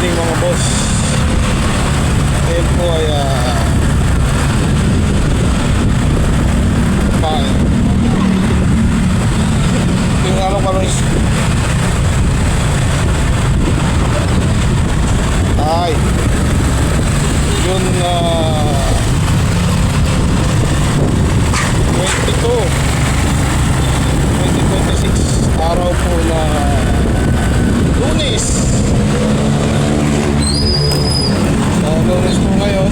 morning mga boss. Ngayon po ay yung ano kami ay yun 2026 araw po na Lunes. Lunes po ngayon.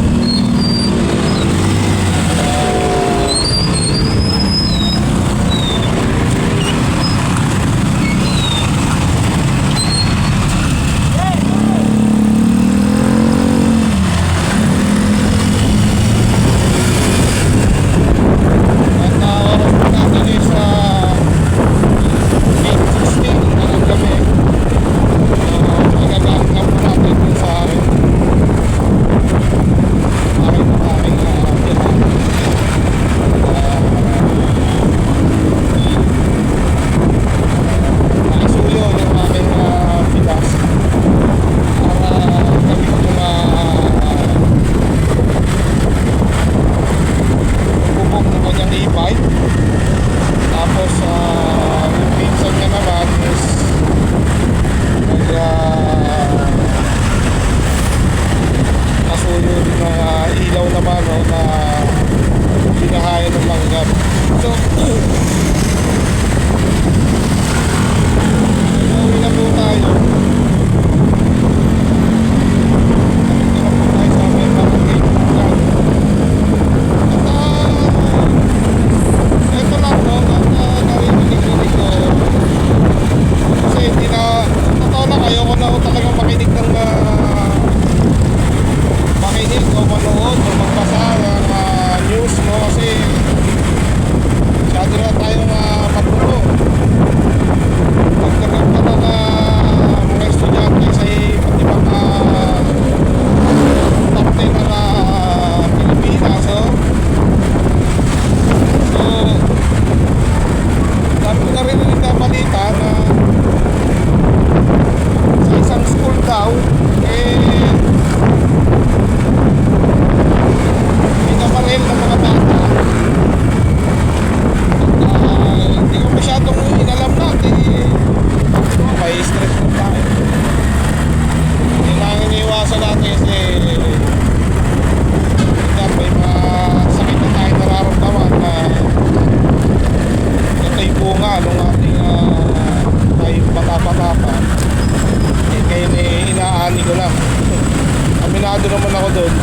Aminado naman ako doon,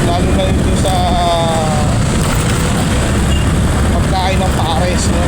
lalo na dito sa pagkain ng pares, no?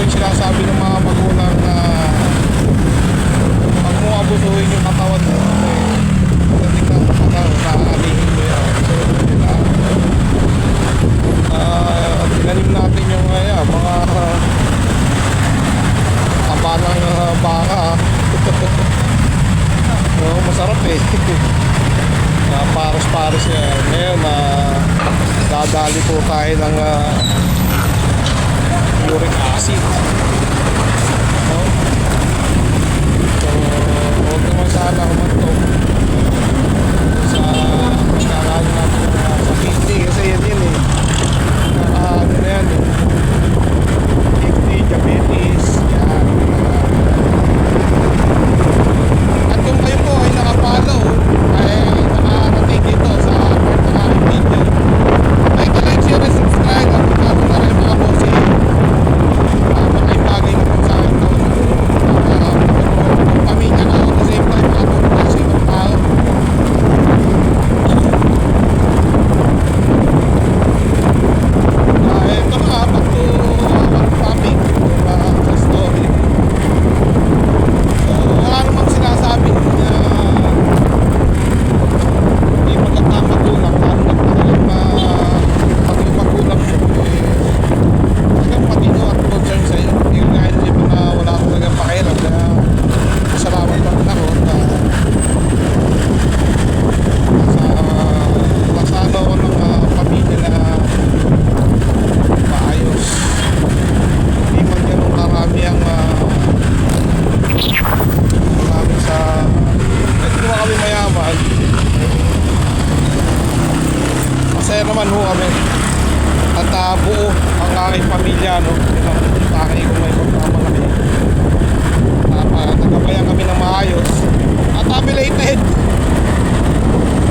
Sinasabi ng mga magulang na pag mo abusuhin yung katawan mo, pagdating ng katawan, naalihin mo yan. So, tinanim natin yung mga tayo ng uric acid. No? So, huwag naman sana humantong sa kailangan natin sa kidney kasi yun eh. Ano na yan eh. Kidney, diabetes, yan. At kung kayo po ay nakapalo, ay nakarating dito sa part ng aking video, ay like, share, and subscribe at kung na rin mga bossy malaking bagay na po sa akin to pamilya ka at the same time kasi ng tao. Ito nga, back to our topic sa story. Wala namang sinasabi na hindi magandang magulang, lalo na pag yung magulang mo talagang matino at concern sa'yo. Yung nga hindi mo na wala akong talagang pakialam na salamat pa rin ako nasa ano ako ng pamilya na maayos. Hindi man ganun karami ang marami sa hindi naman kami mayaman. Masaya naman ho kami at buo ang aking pamilya, no? Yung aking kung may pagmamalaki nagabayan kami ng maayos at happy belated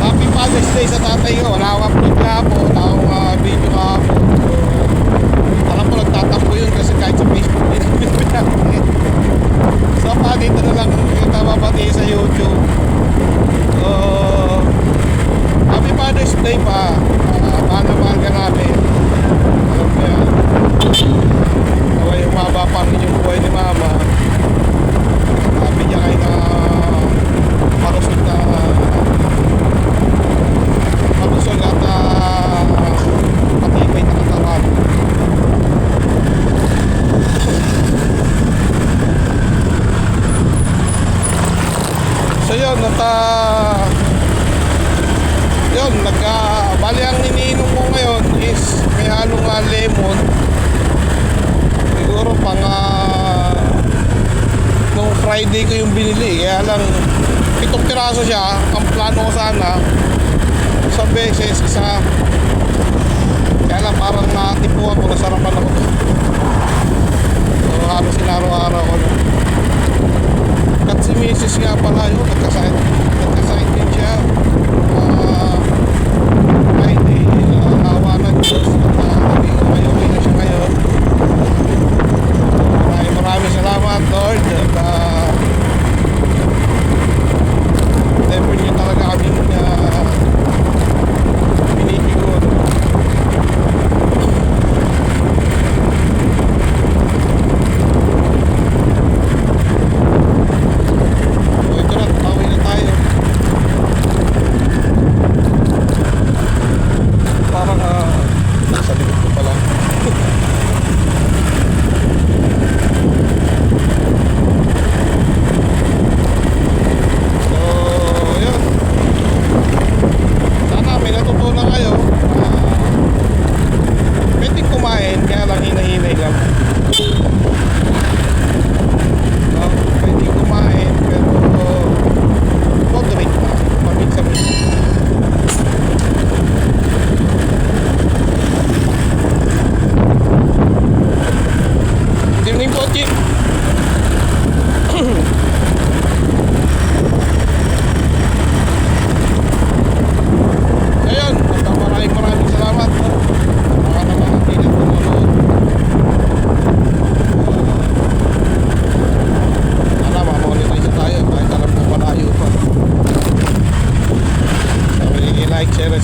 Happy Father's Day sa tatay ko. Wala akong upload nga po, wala akong video nga po. Alam ko nagtatampo yun kasi kahit sa Facebook din namin pinakit. So dito na lang kita mapati sa YouTube. Happy Father's Day pa. Mahal ka namin. Alam mo yan. Naway umaba pa ang inyong buhay ni Mama. Sabi niya kayo na malusog at matibay na katawan. So yun, bali ang iniinom ko ngayon is may halong lemon. Siguro pang nung Friday ko yung binili, kaya lang 7 piraso siya. Ang plano ko sana sa beses isa, kaya lang parang natipuan ko, nasarapan ako. So halos sinaraw-araw ko na. At si Mrs. nga pala yun, nagkasakit din siya. Friday, awa ng Diyos at okay na siya ngayon. Maraming salamat, Lord, at never niyo talaga kaming pinipigon. So ito na, tawin na tayo. Parang nasa likod ko pala.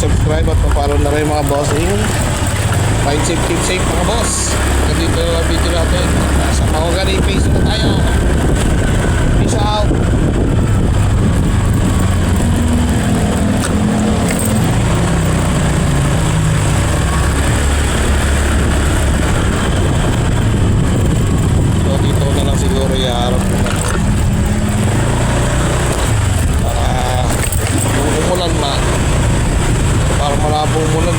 Subscribe at papalo na rin mga bossing. Ride safe, keep safe mga boss. Dito yung video natin. Sa Mahogany Face na tayo. Peace out. So dito na lang siguro iharap para umulan na. Para malabo muna